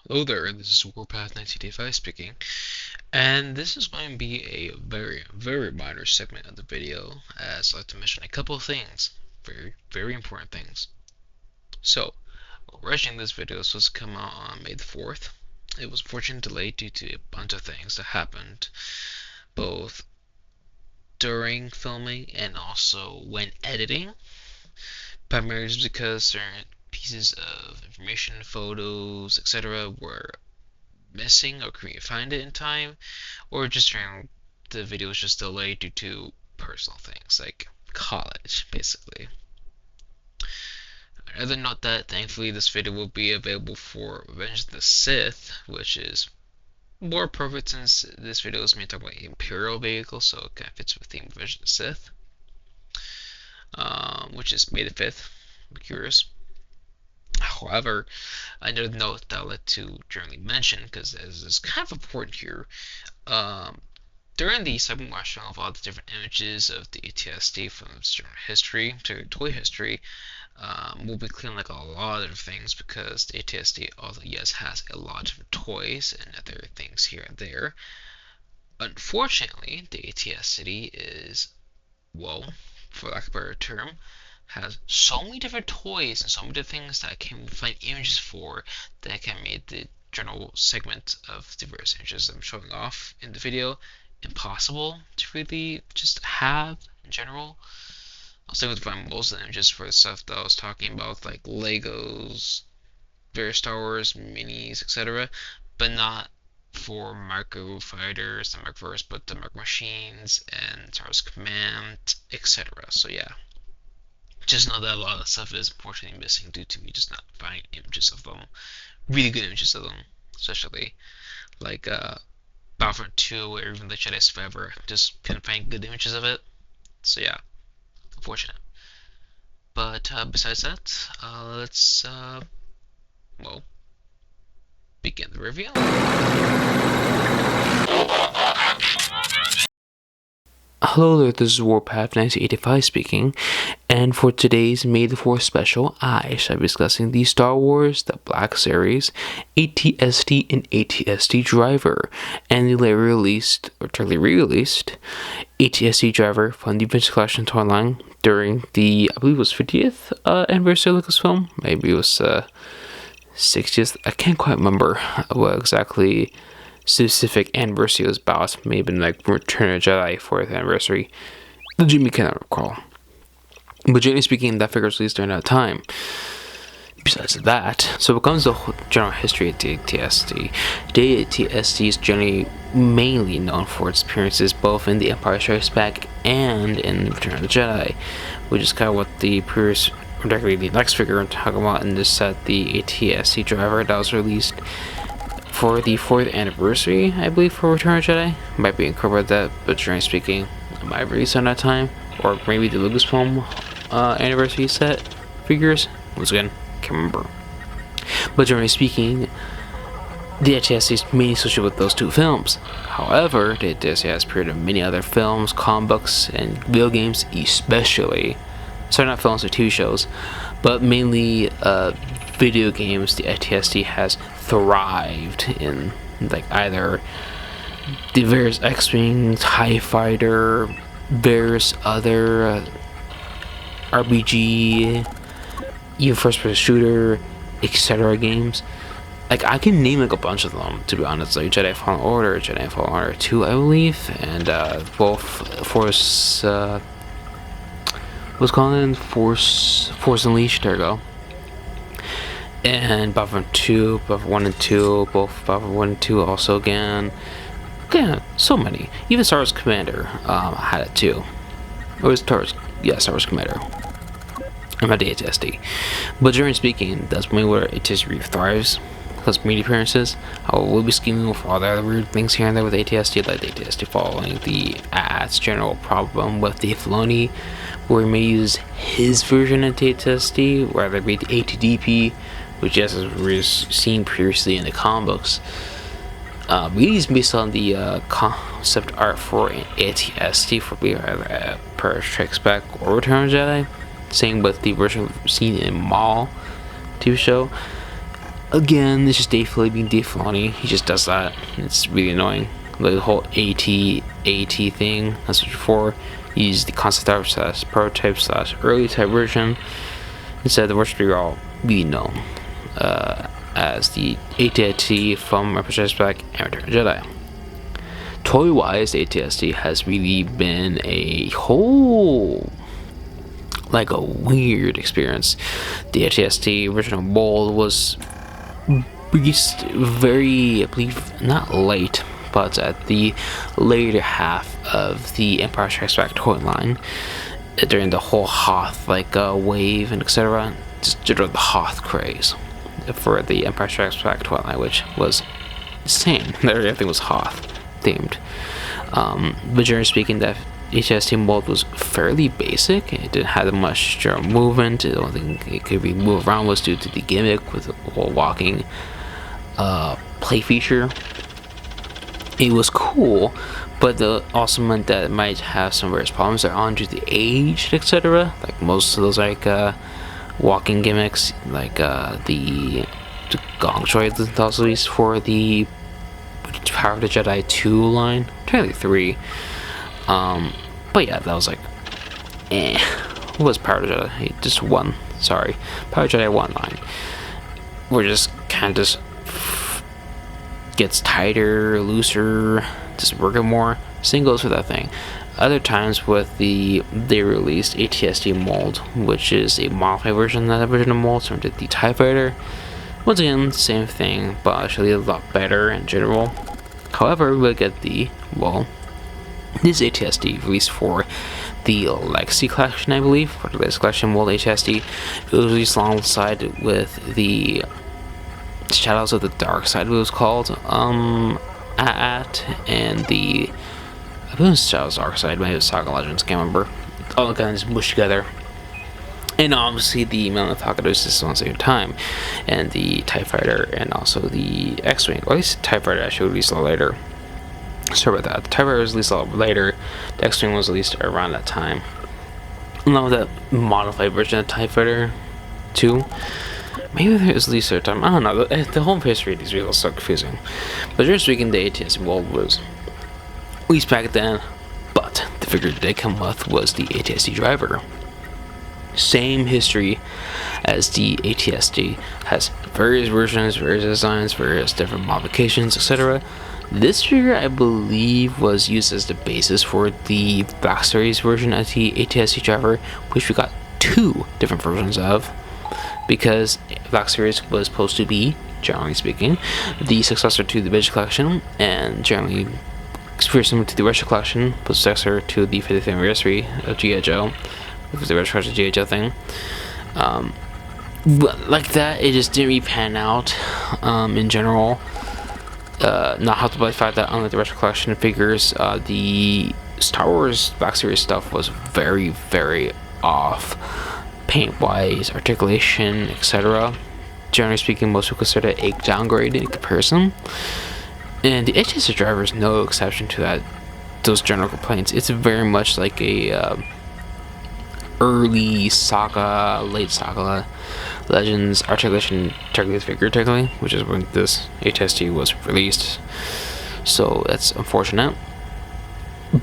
Hello there, this is Warpath 1985 speaking, and this is going to be a very minor segment of the video, as I like to mention a couple of things, very important things. So, originally this video was supposed to come out on May the 4th. It was unfortunately delayed due to a bunch of things that happened, both during filming and also when editing, primarily because certain pieces of information, photos, etc. were missing or couldn't find it in time, or just during the video was just delayed due to personal things like college, basically. Other note that thankfully this video will be available for Revenge of the Sith, which is more appropriate since this video is me talking about Imperial vehicles, so it kind of fits with the theme of Revenge of the Sith, which is May the 5th. I'm curious. However, another note that I'd like to generally mention, because this is kind of important here, um, during the segment where I show off all the different images of the AT-ST from its history to toy history, we'll be clearing like a lot of things because the AT-ST, although yes, has a lot of different toys and other things here and there. Unfortunately, the AT-ST is, well, for lack of a better term, has so many different toys and so many different things that I can find images for that I can make the general segment of the various images I'm showing off in the video impossible to really just have in general. I was able to find most of them just for the stuff that I was talking about, like Legos, various Star Wars minis, etc., but not for micro fighters, the microverse, but the micro machines and Star Wars Command, etc. So yeah, just know that a lot of stuff is unfortunately missing due to me just not finding images of them, really good images of them, especially like Battlefront 2 or even the Jedi Survivor. Just couldn't find good images of it. So yeah, unfortunate. But besides that, let's well begin the review. Hello there, this is Warpath 1985 speaking, and for today's May the 4th special, I shall be discussing the Star Wars The Black Series AT-ST and AT-ST Driver, and the later released, or totally re-released, AT-ST Driver from the Vintage Collection toy line during the, I believe it was 50th anniversary of Lucasfilm, maybe it was 60th, I can't quite remember what exactly specific anniversary was about. May have been like Return of the Jedi 4th anniversary. Legitimately cannot recall. But generally speaking, that figure was released during that time. Besides that, so it comes to the general history of the AT-ST. The AT-ST is generally mainly known for its appearances both in The Empire Strikes Back and in Return of the Jedi, which is kind of what the previous, particularly the next figure I'm talking about in this set, the AT-ST Driver, that was released for the 4th anniversary, I believe, for Return of the Jedi. Might be incorporated that, but generally speaking, it might release on that time. Or maybe the Lucasfilm anniversary set figures. Once again, can't remember. But generally speaking, the AT-ST is mainly associated with those two films. However, the AT-ST has appeared in many other films, comic books, and video games especially. Sorry, not films or TV shows, but mainly video games. The AT-ST has thrived in, like, either the various X-Wing, TIE Fighter, various other RPG, even first-person shooter, etc. games. Like, I can name like a bunch of them, to be honest, like Jedi Fallen Order, Jedi Fallen Order 2, I believe, and both Force, what's called Force Unleashed, there you go. And Battlefront 2, Battlefront 1 and 2, both Battlefront 1 and 2 also again. Yeah, so many. Even Star Wars Commander had it too. Or was Star Wars Commander. I'm at the AT-ST. But generally speaking, that's mainly where AT-ST thrives. Plus media appearances. I will be scheming with all the other weird things here and there with AT-ST, like the AT-ST following the AT's general problem with Dave Filoni, where he may use his version of the AT-ST, whether it be the AT-DP, which yes, as we've seen previously in the comic books. Really is based on the concept art for AT-ST for either Empire Strikes Back or Return of the Jedi. Same with the version seen in Maul TV show. Again, it's just Dave Filoni being Dave Filoni. He just does that. It's really annoying. Like the whole AT thing, that's what before. Use the concept art slash prototype slash early type version. Instead, the version we all really know as the AT-ST from Empire Strikes Back and Return of the Jedi. Toy-wise, the AT-ST has really been a whole, like, a weird experience. The AT-ST original mold was released very, I believe, not late, but at the later half of the Empire Strikes Back toy line, during the whole Hoth wave and etc. Just the Hoth craze for the Empire Strikes Back toy line, which was insane. Everything was Hoth themed. But generally speaking, that AT-ST mold was fairly basic. It didn't have much general movement. The only thing it could be moved around was due to the gimmick with the whole walking play feature. It was cool, but also meant that it might have some various problems on due to the age, etc. Like most of those walking gimmicks, like the Gong Droid that's also released for the Power of the Jedi 2 line, technically 3. But yeah, that was what was Power of the Jedi? Just 1, sorry. Power of the Jedi 1 line. We're just kind of gets tighter, looser, just working more. Same goes for that thing. Other times with they released AT-ST mold, which is a modified version of that original mold, so the TIE Fighter. Once again, same thing, but actually a lot better in general. However, we'll get this AT-ST released for the Legacy Collection, I believe, for the Legacy Collection mold AT-ST. It was released alongside with the Shadows of the Dark Side, it was called, and the, I believe it was Shadows of the Dark Side, maybe it was Saga Legends, can't remember. All the guns mushed together. And obviously the Millennium Falcon is on the same time, and the TIE Fighter, and also the X-Wing, or at least the TIE Fighter actually released a little later. Sorry about that. The TIE Fighter was released a little later, the X-Wing was released around that time. Along with that modified version of TIE Fighter 2, maybe there is at least a time, I don't know, the whole history of these vehicles is so confusing. But just speaking, the AT-ST mold was released back then, but the figure they come with was the AT-ST driver. Same history as the AT-ST, has various versions, various designs, various different modifications, etc. This figure, I believe, was used as the basis for the Black Series version of the AT-ST driver, which we got 2 different versions of, because Black Series was supposed to be, generally speaking, the successor to the Vintage Collection, and generally similar to the Retro Collection, was successor to the 50th anniversary of G.I. Joe. It was the Retro Collection G.I. Joe thing. But like that, it just didn't really pan out in general. Not helped by the fact that unlike the Retro Collection figures, the Star Wars Black Series stuff was very, very off. Paint-wise, articulation, etc. Generally speaking, most people consider it a downgrade in comparison. And the AT-ST driver is no exception to those general complaints. It's very much like a early Saga, late Saga Legends articulation figure, technically, which is when this AT-ST was released. So that's unfortunate.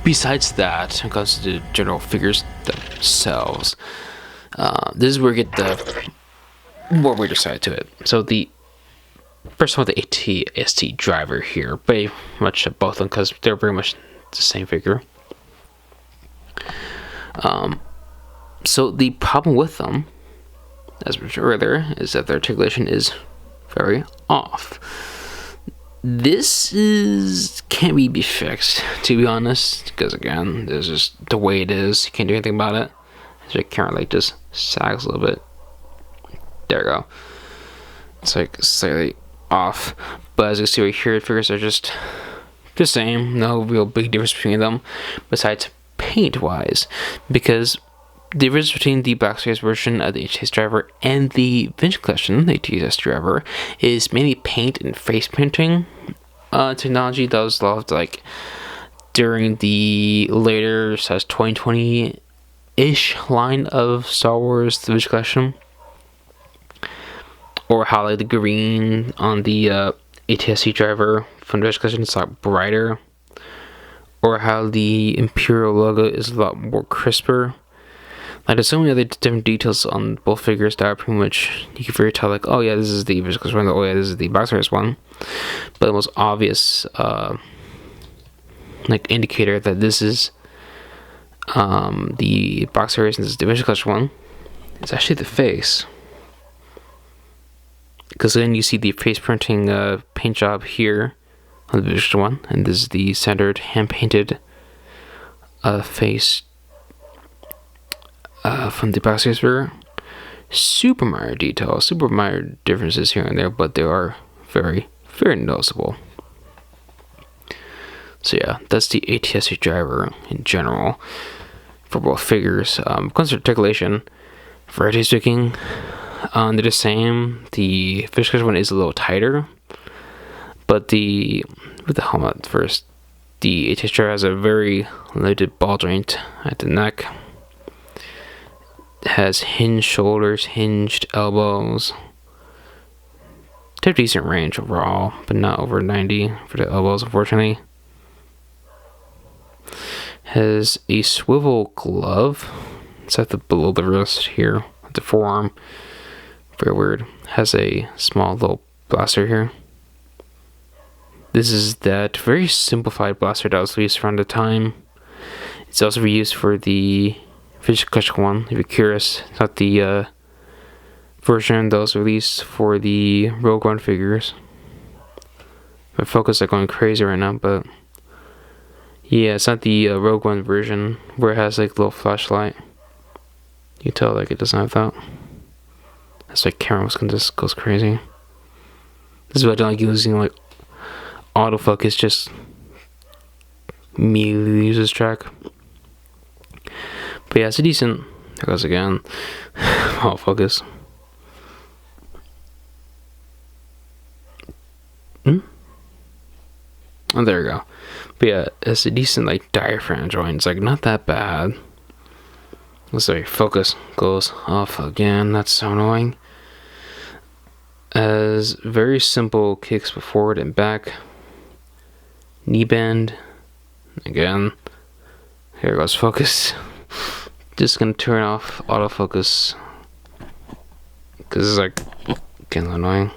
Besides that, when it comes to the general figures themselves, this is where we get the more weirder side to it. So the first one, the AT-ST driver here, pretty much both of them, because they're very much the same figure. So the problem with them, as mentioned earlier, is that their articulation is very off. This can't really be fixed, to be honest, because again, this is just the way it is. You can't do anything about it. So it kind of just sags a little bit. There we go. It's slightly off, but as you can see right here, the figures are just the same. No real big difference between them, besides paint-wise, because the difference between the Black Series version of the AT-ST driver and the Vintage Collection, the AT-ST driver, is mainly paint and face painting technology that was developed during the later 2020-ish line of Star Wars, the Vintage Collection. or how like the green on the AT-ST driver from the discussion is a lot brighter, or how the Imperial logo is a lot more crisper. Like there's so many other different details on both figures that are pretty much, you can very tell like, oh yeah, this is the Viscous one, oh yeah, this is the Box Series one. But the most obvious like indicator that this is the Box Series and this is the Viscous one is actually the face. Because then you see the face printing paint job here on the Viscous one, and this is the centered hand painted face from the Box Series figure. Super minor details, super minor differences here and there, but they are very, very noticeable. So yeah, that's the AT-ST driver in general for both figures. Comes to articulation, variety speaking, they're the same. The Viscous one is a little tighter, but with the helmet first, the AT-ST driver has a very limited ball joint at the neck. Has hinged shoulders, hinged elbows. They have decent range overall, but not over 90 for the elbows, unfortunately. Has a swivel glove. It's at the below the wrist here, at the forearm. Very weird. Has a small little blaster here. This is that very simplified blaster that was released around the time. It's also reused for the Viscous one, if you're curious. It's not the version that was released for the Rogue One figures. My focus is going crazy right now, but yeah, it's not the Rogue One version where it has like a little flashlight. You can tell like it doesn't have that. That's like camera just goes crazy. This is why I don't like using like autofocus, just immediately uses track. But yeah, it's a decent. There goes again. Autofocus. Oh, there we go. But yeah, it's a decent like diaphragm joint. It's like not that bad. Let's say focus goes off again. That's so annoying. As very simple kicks forward and back. Knee bend. Again. Here goes focus. Just gonna turn off autofocus because it's like getting annoying.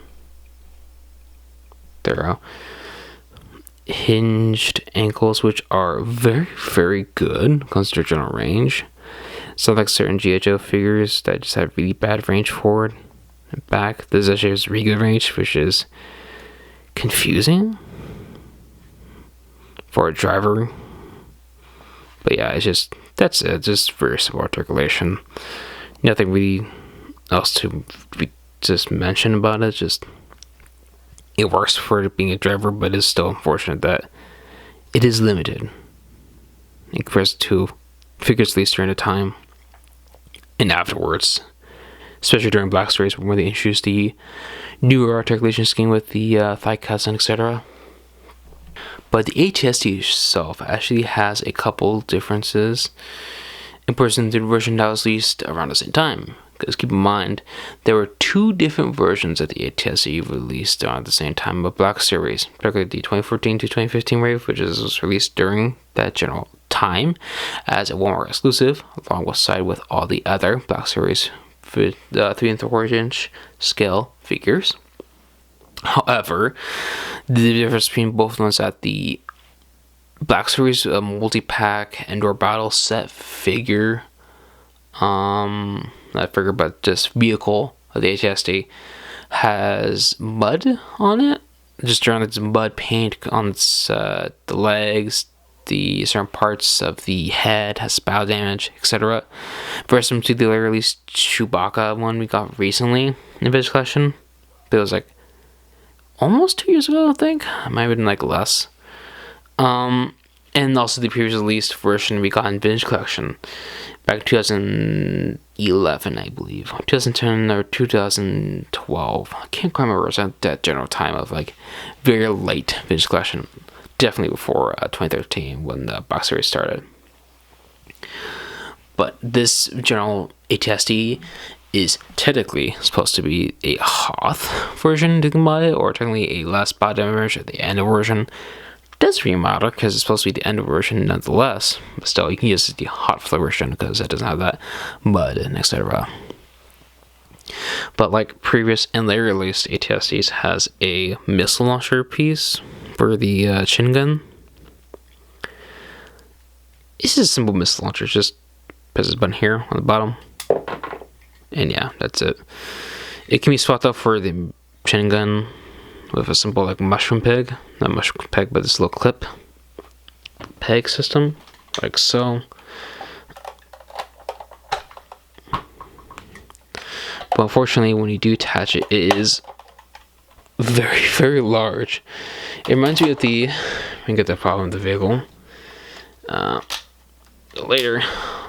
There we go. Hinged ankles, which are very, very good considering general range. So like certain G.I. Joe figures that just have really bad range forward and back. This actually has really good range, which is confusing for a driver. But yeah, it's just, that's it. Just very simple articulation. Nothing really else to just mention about it. Just it works for it being a driver, but it's still unfortunate that it is limited in comparison to figures released during the time and afterwards, especially during Black Series when they introduced the newer articulation scheme with the thigh cuts and etc. But the AT-ST itself actually has a couple differences in comparison to the version that was released around the same time. Because keep in mind, there were two different versions of the AT-ST released around the same time of Black Series, particularly the 2014 to 2015 wave, which was released during that general time as a Walmart exclusive, alongside with all the other Black Series 3 3/4" scale figures. However, the difference between both ones that the Black Series multi-pack Endor Battle set figure, not figure but just vehicle of the AT-ST has mud on it, just around its mud paint on its the legs, the certain parts of the head has bow damage, etc. Versus to the released Chewbacca one we got recently in this collection. But it was like almost 2 years ago, I think. It might have been like less. And also the previous released version we got in Vintage Collection back in 2011, I believe. 2010 or 2012. I can't quite remember. It was at that general time of like very late Vintage Collection. Definitely before 2013 when the Box Series started. But this general AT-ST is technically supposed to be a Hoth version you can buy, or technically a less bottom version, the end version. Doesn't really matter because it's supposed to be the end version nonetheless. But still, you can use the Hoth version because it doesn't have that mud and etc. But like previous and later released AT-STs has a missile launcher piece for the chin gun. This is a simple missile launcher, just press this button here on the bottom. And yeah, that's it. It can be swapped out for the chin gun with a simple like mushroom peg. Not mushroom peg, but this little clip peg system, like so. But unfortunately, when you do attach it, it is very, very large. It reminds me of the, I get the problem with the vehicle later,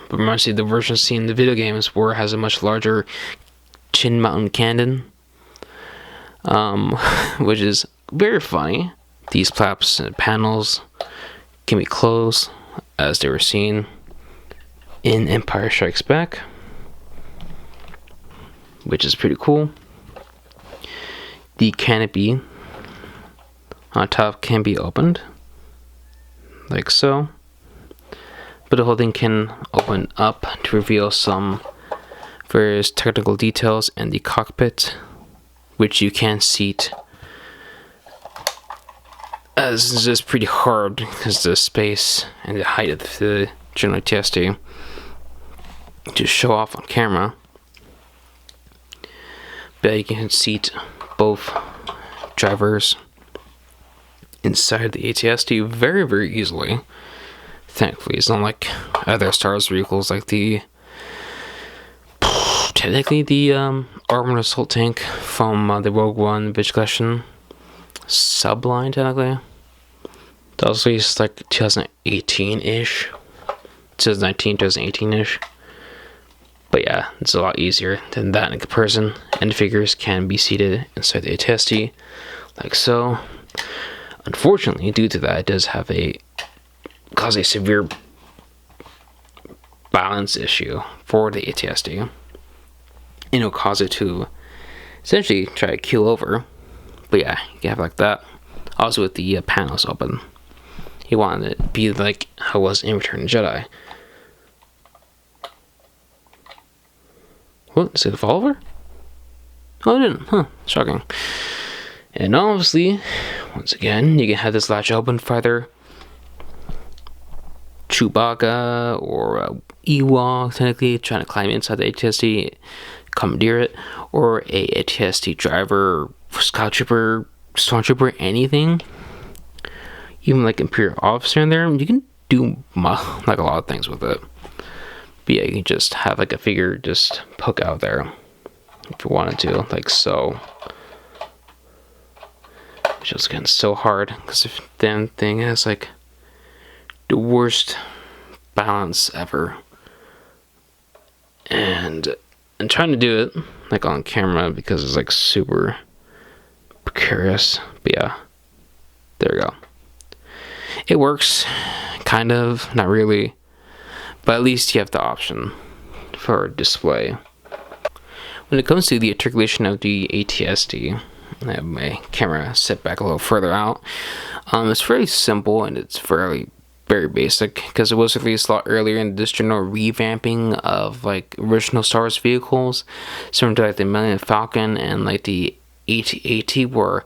but reminds me of the version seen in the video games where it has a much larger chin mounted cannon, which is very funny. These flaps and panels can be closed as they were seen in Empire Strikes Back, which is pretty cool. The canopy on top can be opened, like so. But the whole thing can open up to reveal some various technical details in the cockpit, which you can seat. As it's just pretty hard because the space and the height of the general AT-ST to show off on camera. But you can seat both drivers inside the AT-ST very, very easily. Thankfully, it's not like other Star Wars vehicles like technically the Armored Assault Tank from the Rogue One Vintage Collection subline, technically. That was released like 2018-ish. 2019, 2018-ish. But yeah, it's a lot easier than that in comparison. And the figures can be seated inside the AT-ST, like so. Unfortunately, due to that, it does have cause a severe balance issue for the AT-ST. And it'll cause it to essentially try to keel over. But yeah, you can have like that. Also with the panels open. He wanted it to be like how it was in Return of the Jedi. What? Is it a fall over? Oh, it didn't. Huh. Shocking. And obviously, once again, you can have this latch open for either Chewbacca or Ewok, technically, trying to climb inside the AT-ST, commandeer it, or a AT-ST driver, scout trooper, stormtrooper, anything. Even like Imperial officer in there, you can do like a lot of things with it. But yeah, you can just have like a figure just poke out there if you wanted to, like so. It's just getting so hard because the damn thing has like the worst balance ever. And I'm trying to do it like on camera because it's like super precarious. But yeah, there we go. It works, kind of, not really, but at least you have the option for display. When it comes to the articulation of the AT-ST, I have my camera set back a little further out. It's very simple and it's very basic because it was released a lot earlier in this general revamping of like original Star Wars vehicles, similar to like the Millennium Falcon and like the AT-AT, where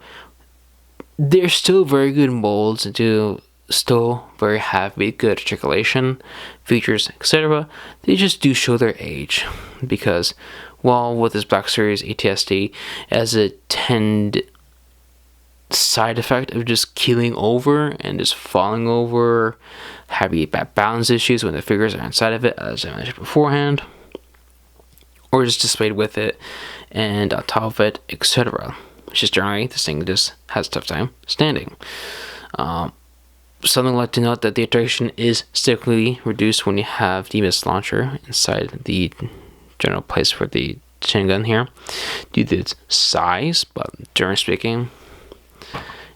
they're still very good molds and do still very heavy, good articulation, features, etc. They just do show their age because, well, with this Black Series AT-ST, as a side effect of just keeling over and just falling over, having bad balance issues when the figures are inside of it, as I mentioned beforehand, or just displayed with it and on top of it, etc. It's just generally this thing just has a tough time standing. Something I'd like to note that the iteration is significantly reduced when you have the missile launcher inside the general place for the chin gun here due to its size, but generally speaking,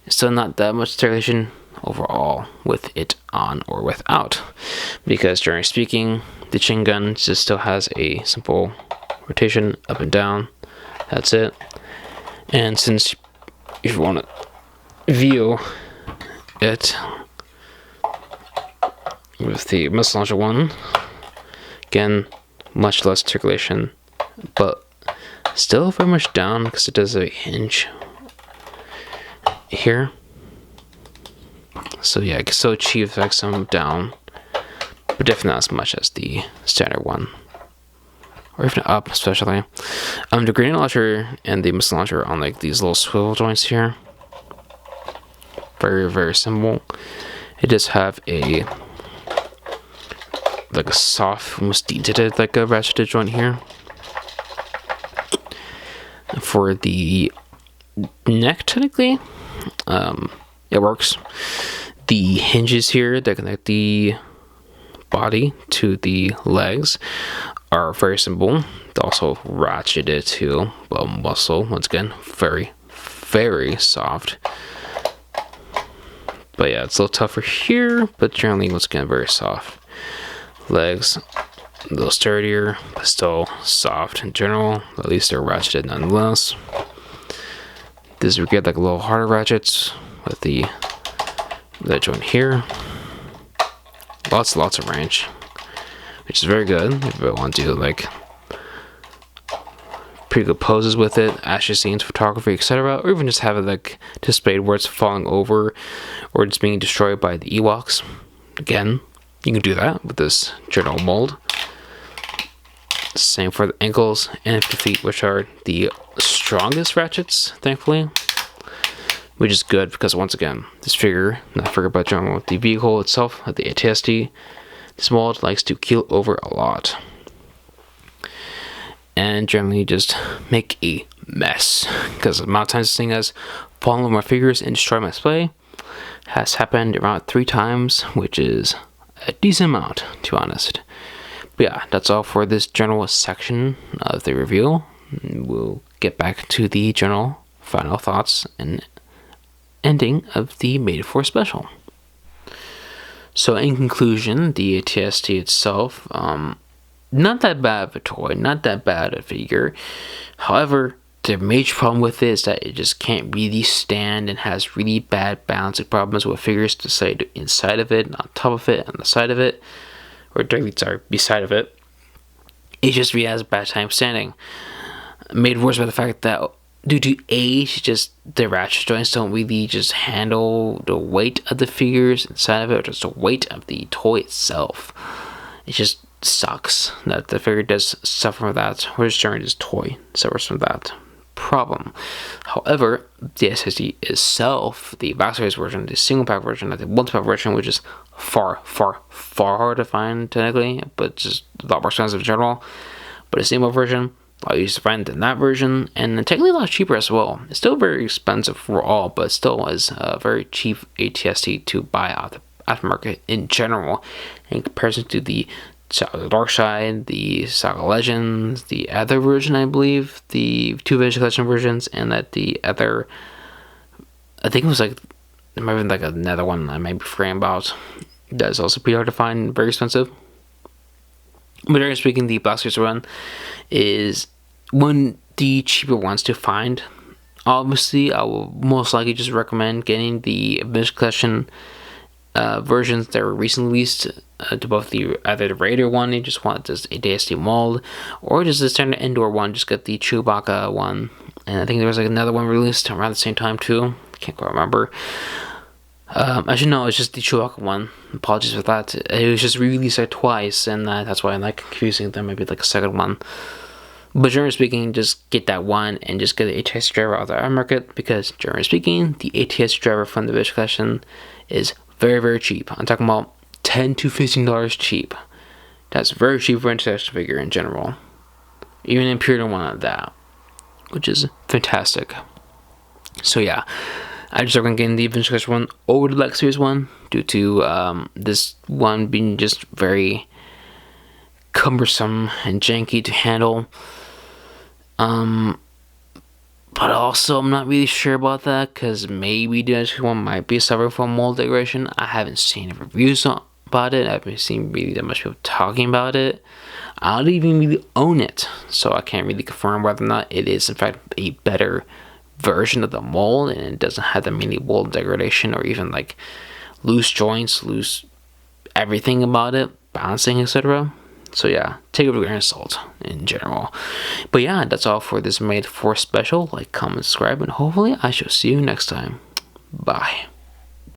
it's still not that much articulation overall with it on or without, because generally speaking, the chin gun just still has a simple rotation, up and down. That's it. And since if you want to view it with the missile launcher one, again, much less articulation, but still very much down because it does a hinge here. So yeah, I can still achieve effects some down, but definitely not as much as the standard one, or even up especially. The grenade launcher and the missile launcher are on like these little swivel joints here. Very, very simple. It does have a like a soft, almost dented like a ratcheted joint here. For the neck, technically, it works. The hinges here that connect the body to the legs are very simple. They also ratcheted to muscle. Once again, very, very soft. But yeah, it's a little tougher here, but generally, once again, very soft. Legs, a little sturdier, but still soft in general. At least they're ratcheted nonetheless. This would get like a little harder ratchets with the joint here. Lots of range, which is very good if you want to do like pretty good poses with it, action scenes, photography, etc., or even just have it like displayed where it's falling over or it's being destroyed by the Ewoks. Again, you can do that with this general mold. Same for the ankles and the feet, which are the strongest ratchets, thankfully. Which is good because, once again, this figure, not forget about general, the vehicle itself, the AT-ST, this mold likes to keel over a lot. And generally just make a mess. Because the amount of times this thing has fallen over my figures and destroyed my display has happened around 3 times, which is a decent amount, to be honest. But yeah, that's all for this general section of the review. We'll get back to the general final thoughts and ending of the Made For special. So in conclusion, the AT-ST itself, not that bad of a toy, not that bad a figure. However, the major problem with it is that it just can't really stand and has really bad balancing problems with figures to say inside of it, on top of it, on the side of it, or directly beside of it. It just really has a bad time standing. Made worse by the fact that due to age, just the ratchet joints don't really just handle the weight of the figures inside of it, or just the weight of the toy itself. It just sucks that the figure does suffer from that, whereas generally this toy suffers from that problem. However, the SSD itself, the box size version, the single pack version, not the multi-pack version, which is far hard to find technically, but just a lot more expensive in general. But the single version, I used to find in that version, and technically a lot cheaper as well. It's still very expensive for all, but still is a very cheap AT-ST to buy out the aftermarket in general, in comparison to the Saga Dark Side, the Saga Legends, the other version, I believe, the 2 Vintage Collection versions, and that the other, I think it was like, there might have been like another one I might be forgetting about. That's also pretty hard to find, very expensive. But generally speaking, the Black Series one is one of the cheaper ones to find. Obviously, I will most likely just recommend getting the Vintage Collection versions that were recently released to both either the Raider one, you just want just a AT-ST mold, or just the standard indoor one, just get the Chewbacca one. And I think there was like another one released around the same time too. Can't quite remember. Actually, no, it's just the Chewbacca one. Apologies for that. It was just re-released like twice, and that's why I'm like confusing them. Maybe like a second one. But generally speaking, just get that one and just get the AT-ST driver out of the market, because generally speaking, the AT-ST driver from the Vintage Collection is very cheap. I'm talking about $10 to $15 cheap. That's very cheap for an action figure in general. Even Imperial one at that, which is fantastic. So yeah, I just recommend getting the Vintage Collection one over the Black Series one, due to this one being just very cumbersome and janky to handle. But also, I'm not really sure about that, because maybe the next one might be suffering from mold degradation. I haven't seen any reviews about it. I haven't seen really that much people talking about it. I don't even really own it, so I can't really confirm whether or not it is in fact a better version of the mold and it doesn't have that many mold degradation or even like loose joints, loose everything about it, balancing, etc. So yeah, take it with a grain of salt in general. But yeah, that's all for this May the 4th special. Like, comment, subscribe, and hopefully I shall see you next time. Bye.